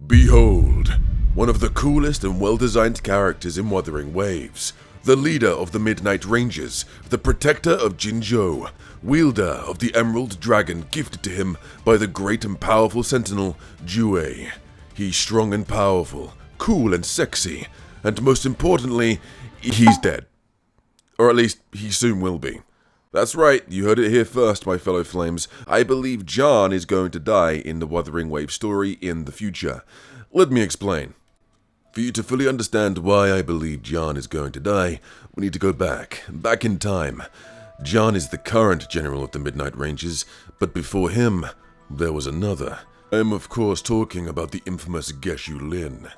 Behold, one of the coolest and well-designed characters in Wuthering Waves, the leader of the Midnight Rangers, the protector of Jinzhou, wielder of the Emerald Dragon gifted to him by the great and powerful sentinel, Jiyan. He's strong and powerful, cool and sexy, and most importantly, he's dead. Or at least, he soon will be. That's right, you heard it here first, my fellow flames. I believe Jiyan is going to die in the Wuthering Waves story in the future. Let me explain. For you to fully understand why I believe Jiyan is going to die, we need to go back in time. Jiyan is the current general of the Midnight Rangers, but before him, there was another. I am of course talking about the infamous Geshu Lin.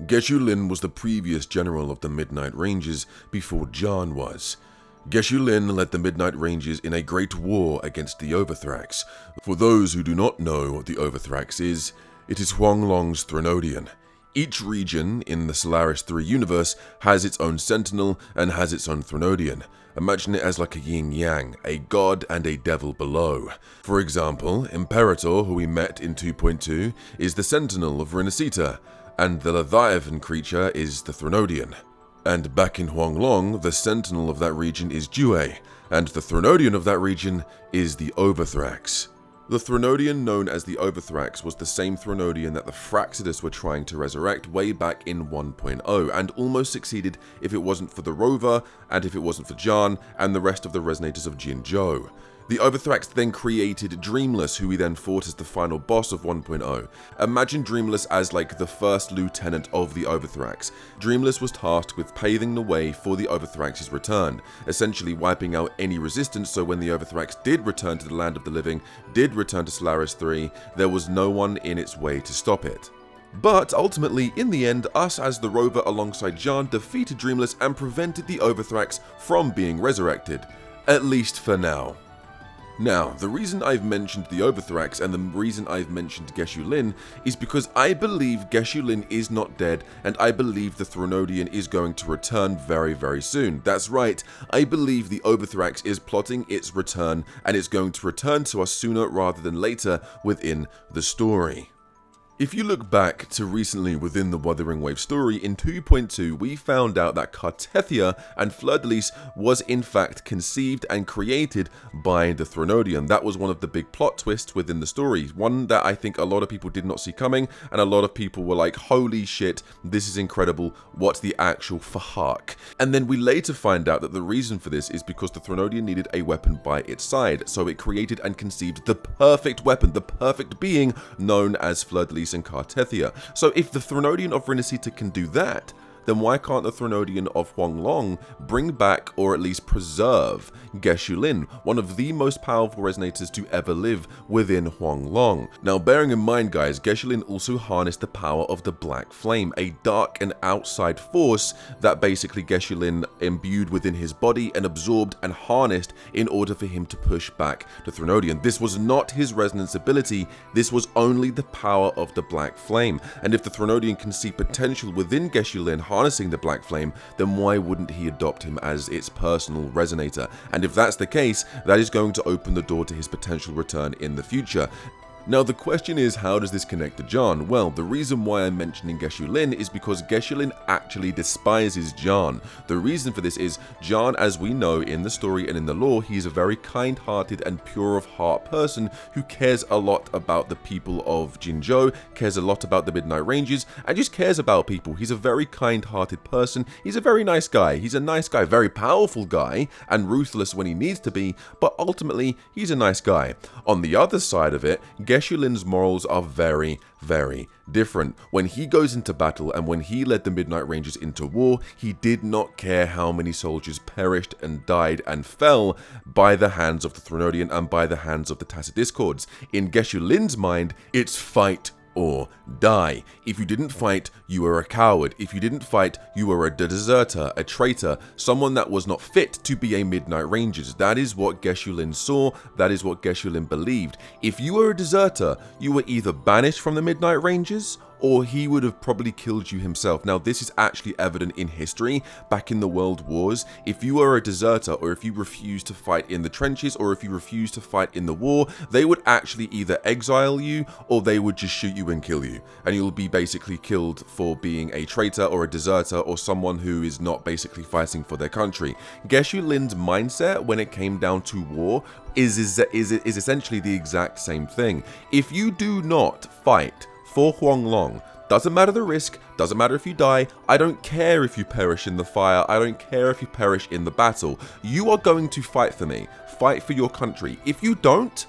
Geshu Lin was the previous general of the Midnight Rangers before Jiyan was. Geshu Lin led the Midnight Rangers in a great war against the Overthrax. For those who do not know what the Overthrax is, it is Huanglong's Threnodian. Each region in the Solaris 3 universe has its own sentinel and has its own Threnodian. Imagine it as like a yin-yang, a god and a devil below. For example, Imperator, who we met in 2.2, is the sentinel of Renacita, and the Leviathan creature is the Threnodian. And back in Huanglong, the sentinel of that region is Jiyan, and the Threnodian of that region is the Overthrax. The Threnodian known as the Overthrax was the same Threnodian that the Fraxidus were trying to resurrect way back in 1.0, and almost succeeded if it wasn't for the rover, and if it wasn't for Jiyan, and the rest of the resonators of Jinzhou. The Overthrax then created Dreamless, who he then fought as the final boss of 1.0. Imagine Dreamless as like the first lieutenant of the Overthrax. Dreamless was tasked with paving the way for the Overthrax's return, essentially wiping out any resistance, so when the Overthrax did return to the land of the living, did return to Solaris 3, there was no one in its way to stop it. But ultimately, in the end, us as the rover alongside Jiyan defeated Dreamless and prevented the Overthrax from being resurrected. At least for now. Now, the reason I've mentioned the Overthrax and the reason I've mentioned Geshu Lin is because I believe Geshu Lin is not dead, and I believe the Threnodian is going to return very, very soon. That's right, I believe the Overthrax is plotting its return, and it's going to return to us sooner rather than later within the story. If you look back to recently within the Wuthering Waves story, in 2.2 we found out that Cartethia and Fleur de Lis was in fact conceived and created by the Threnodian. That was one of the big plot twists within the story, one that I think a lot of people did not see coming, and a lot of people were like, holy shit, this is incredible, what's the actual fuck? And then we later find out that the reason for this is because the Threnodian needed a weapon by its side, so it created and conceived the perfect weapon, the perfect being known as Fleur de Lis and Cartethia. So if the Threnodian of Renacita can do that, then why can't the Threnodian of Huanglong bring back or at least preserve Geshu Lin, one of the most powerful resonators to ever live within Huanglong? Now bearing in mind guys, Geshu Lin also harnessed the power of the Black Flame, a dark and outside force that basically Geshu Lin imbued within his body and absorbed and harnessed in order for him to push back the Threnodian. This was not his resonance ability, this was only the power of the Black Flame. And if the Threnodian can see potential within Geshu Lin harnessing the Black Flame, then why wouldn't he adopt him as its personal resonator? And if that's the case, that is going to open the door to his potential return in the future. Now the question is, how does this connect to Jiyan? Well, the reason why I'm mentioning Geshu Lin is because Geshu Lin actually despises Jiyan. The reason for this is, Jiyan, as we know in the story and in the lore, he's a very kind-hearted and pure of heart person who cares a lot about the people of Jinzhou, cares a lot about the Midnight Rangers, and just cares about people. He's a very kind-hearted person, he's a very nice guy, very powerful guy, and ruthless when he needs to be, but ultimately, he's a nice guy. On the other side of it, Geshu Lin's morals are very, very different. When he goes into battle and when he led the Midnight Rangers into war, he did not care how many soldiers perished and died and fell by the hands of the Threnodian and by the hands of the Tacit Discords. In Geshu Lin's mind, it's fight or die. If you didn't fight, you were a coward. If you didn't fight, you were a deserter, a traitor, someone that was not fit to be a Midnight Rangers. That is what Geshu Lin saw, that is what Geshu Lin believed. If you were a deserter, you were either banished from the Midnight Rangers or he would have probably killed you himself. Now, this is actually evident in history. Back in the World Wars, if you were a deserter, or if you refused to fight in the trenches, or if you refused to fight in the war, they would actually either exile you, or they would just shoot you and kill you. And you'll be basically killed for being a traitor, or a deserter, or someone who is not basically fighting for their country. Geshu Lin's mindset when it came down to war is essentially the exact same thing. If you do not fight for Huanglong, doesn't matter the risk, doesn't matter if you die, I don't care if you perish in the fire, I don't care if you perish in the battle, you are going to fight for me, fight for your country. If you don't,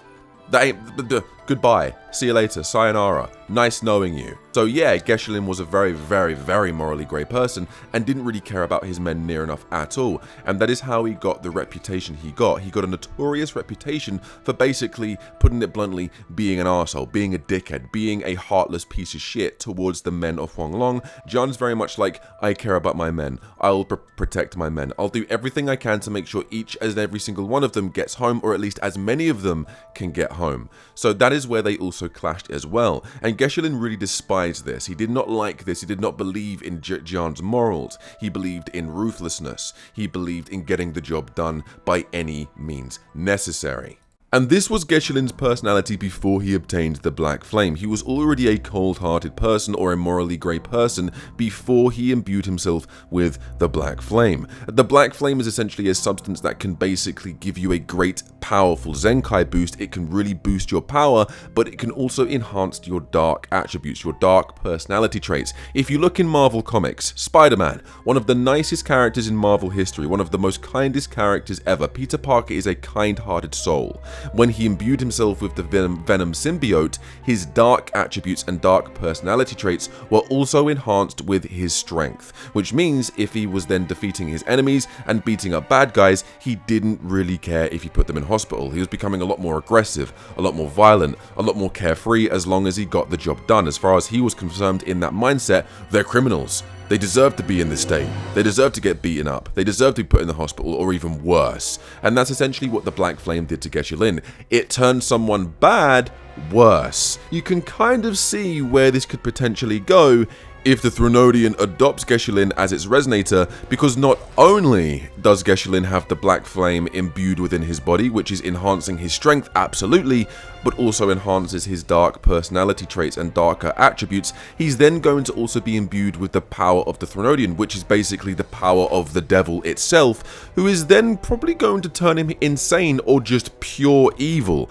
that ain't, goodbye, see you later, sayonara, nice knowing you. So yeah, Geshu Lin was a very, very, very morally grey person and didn't really care about his men near enough at all. And that is how he got the reputation he got. He got a notorious reputation for basically, putting it bluntly, being an arsehole, being a dickhead, being a heartless piece of shit towards the men of Huanglong. Jiyan's very much like, I care about my men, I'll protect my men, I'll do everything I can to make sure each and every single one of them gets home, or at least as many of them can get home. So that is where they also clashed as well. And Geshu Lin really despised this. He did not like this. He did not believe in Jiyan's morals. He believed in ruthlessness. He believed in getting the job done by any means necessary. And this was Geshu Lin's personality before he obtained the Black Flame. He was already a cold-hearted person, or a morally grey person, before he imbued himself with the Black Flame. The Black Flame is essentially a substance that can basically give you a great, powerful Zenkai boost. It can really boost your power, but it can also enhance your dark attributes, your dark personality traits. If you look in Marvel Comics, Spider-Man, one of the nicest characters in Marvel history, one of the most kindest characters ever. Peter Parker is a kind-hearted soul. When he imbued himself with the Venom symbiote, his dark attributes and dark personality traits were also enhanced with his strength, which means if he was then defeating his enemies and beating up bad guys, he didn't really care if he put them in hospital. He was becoming a lot more aggressive, a lot more violent, a lot more carefree, as long as he got the job done. As far as he was concerned in that mindset, they're criminals. They deserve to be in this state. They deserve to get beaten up. They deserve to be put in the hospital, or even worse. And that's essentially what the Black Flame did to Geshu Lin. It turned someone bad worse. You can kind of see where this could potentially go if the Threnodian adopts Geshu Lin as its resonator, because not only does Geshu Lin have the Black Flame imbued within his body, which is enhancing his strength, absolutely, but also enhances his dark personality traits and darker attributes, he's then going to also be imbued with the power of the Threnodian, which is basically the power of the devil itself, who is then probably going to turn him insane or just pure evil.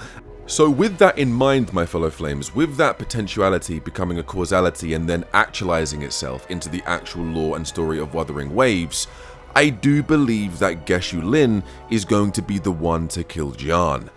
So with that in mind, my fellow flames, with that potentiality becoming a causality and then actualizing itself into the actual lore and story of Wuthering Waves, I do believe that Geshu Lin is going to be the one to kill Jiyan.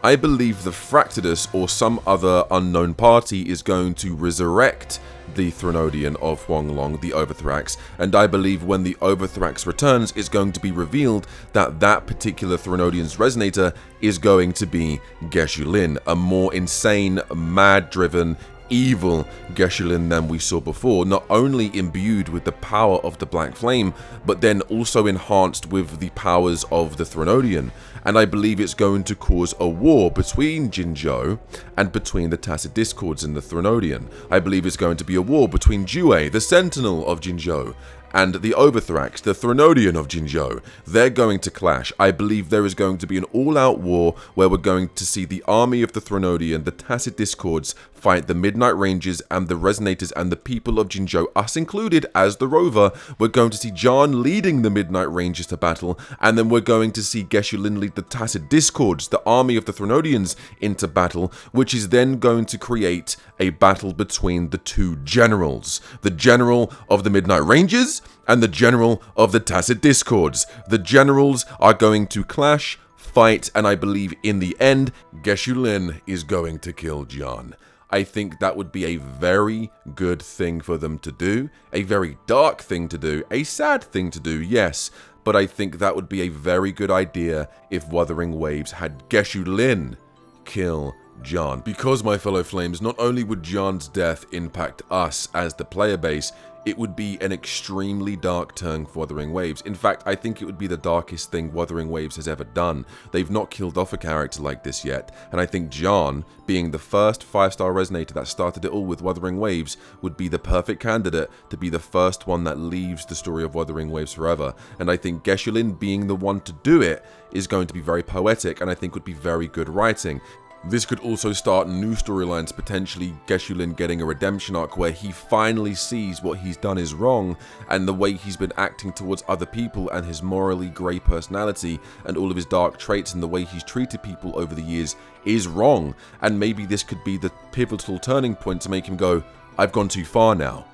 I believe the Fractidus or some other unknown party is going to resurrect the Threnodian of Huanglong, the Overthrax, and I believe when the Overthrax returns, it's going to be revealed that that particular Threnodian's resonator is going to be Geshu Lin, a more insane, mad-driven, evil Geshu Lin than we saw before, not only imbued with the power of the Black Flame, but then also enhanced with the powers of the Threnodian. And I believe it's going to cause a war between Jinzhou and between the Tacit Discords and the Threnodian. I believe it's going to be a war between Jiyan, the Sentinel of Jinzhou, and the Overthrax, the Threnodian of Jinzhou. They're going to clash. I believe there is going to be an all-out war where we're going to see the army of the Threnodian, the Tacit Discords, fight the Midnight Rangers and the Resonators and the people of Jinzhou, us included, as the Rover. We're going to see Jiyan leading the Midnight Rangers to battle, and then we're going to see Geshu Lin lead the Tacit Discords, the army of the Threnodians, into battle, which is then going to create a battle between the two generals. The general of the Midnight Rangers and the general of the Tacit Discords. The generals are going to clash, fight, and I believe in the end, Geshu Lin is going to kill Jiyan. I think that would be a very good thing for them to do, a very dark thing to do, a sad thing to do, yes, but I think that would be a very good idea if Wuthering Waves had Geshu Lin kill Jiyan. Because, my fellow flames, not only would Jiyan's death impact us as the player base, it would be an extremely dark turn for Wuthering Waves. In fact, I think it would be the darkest thing Wuthering Waves has ever done. They've not killed off a character like this yet, and I think Jiyan, being the first 5-star resonator that started it all with Wuthering Waves, would be the perfect candidate to be the first one that leaves the story of Wuthering Waves forever. And I think Geshu Lin being the one to do it is going to be very poetic, and I think would be very good writing. This could also start new storylines, potentially Geshu Lin getting a redemption arc where he finally sees what he's done is wrong, and the way he's been acting towards other people and his morally grey personality and all of his dark traits and the way he's treated people over the years is wrong. And maybe this could be the pivotal turning point to make him go, I've gone too far now.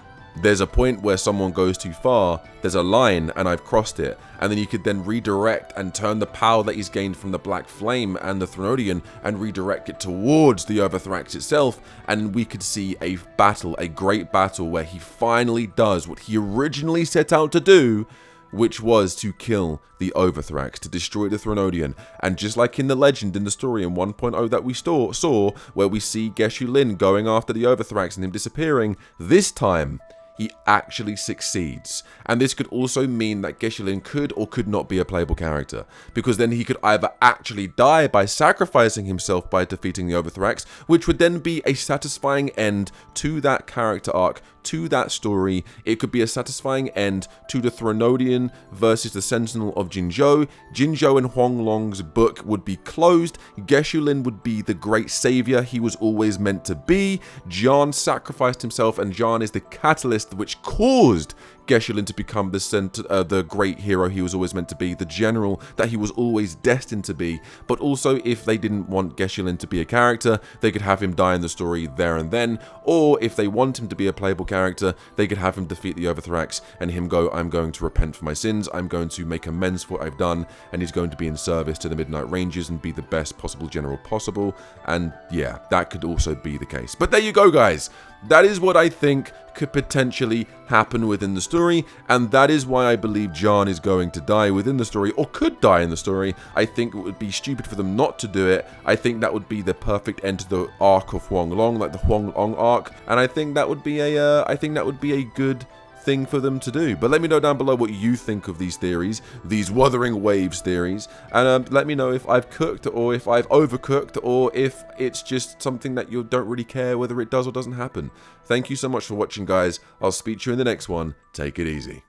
There's a point where someone goes too far, there's a line and I've crossed it, and then you could then redirect and turn the power that he's gained from the Black Flame and the Threnodian and redirect it towards the Overthrax itself, and we could see a battle, a great battle where he finally does what he originally set out to do, which was to kill the Overthrax, to destroy the Threnodian. And just like in the legend, in the story in 1.0 that we saw, where we see Geshu Lin going after the Overthrax and him disappearing, this time he actually succeeds. And this could also mean that Geshu Lin could or could not be a playable character, because then he could either actually die by sacrificing himself by defeating the Overthrax, which would then be a satisfying end to that character arc, to that story. It could be a satisfying end to the Threnodian versus the Sentinel of Jinzhou. Jinzhou and Huanglong's book would be closed. Geshu Lin would be the great savior he was always meant to be. Jiyan sacrificed himself, and Jiyan is the catalyst which caused Geshu Lin to become the great hero he was always meant to be, the general that he was always destined to be. But also, if they didn't want Geshu Lin to be a character, they could have him die in the story there and then, or if they want him to be a playable character, they could have him defeat the Overthrax and him go, I'm going to repent for my sins, I'm going to make amends for what I've done, and he's going to be in service to the Midnight Rangers and be the best possible general possible. And yeah, that could also be the case. But there you go, guys. That is what I think could potentially happen within the story, and that is why I believe Jiyan is going to die within the story, or could die in the story. I think it would be stupid for them not to do it. I think that would be the perfect end to the arc of Huanglong, like the Huanglong arc, and I think that would be a good thing for them to do. But let me know down below what you think of these theories, these Wuthering Waves theories, and let me know if I've cooked or if I've overcooked, or if it's just something that you don't really care whether it does or doesn't happen. Thank you so much for watching, guys. I'll speak to you in the next one. Take it easy.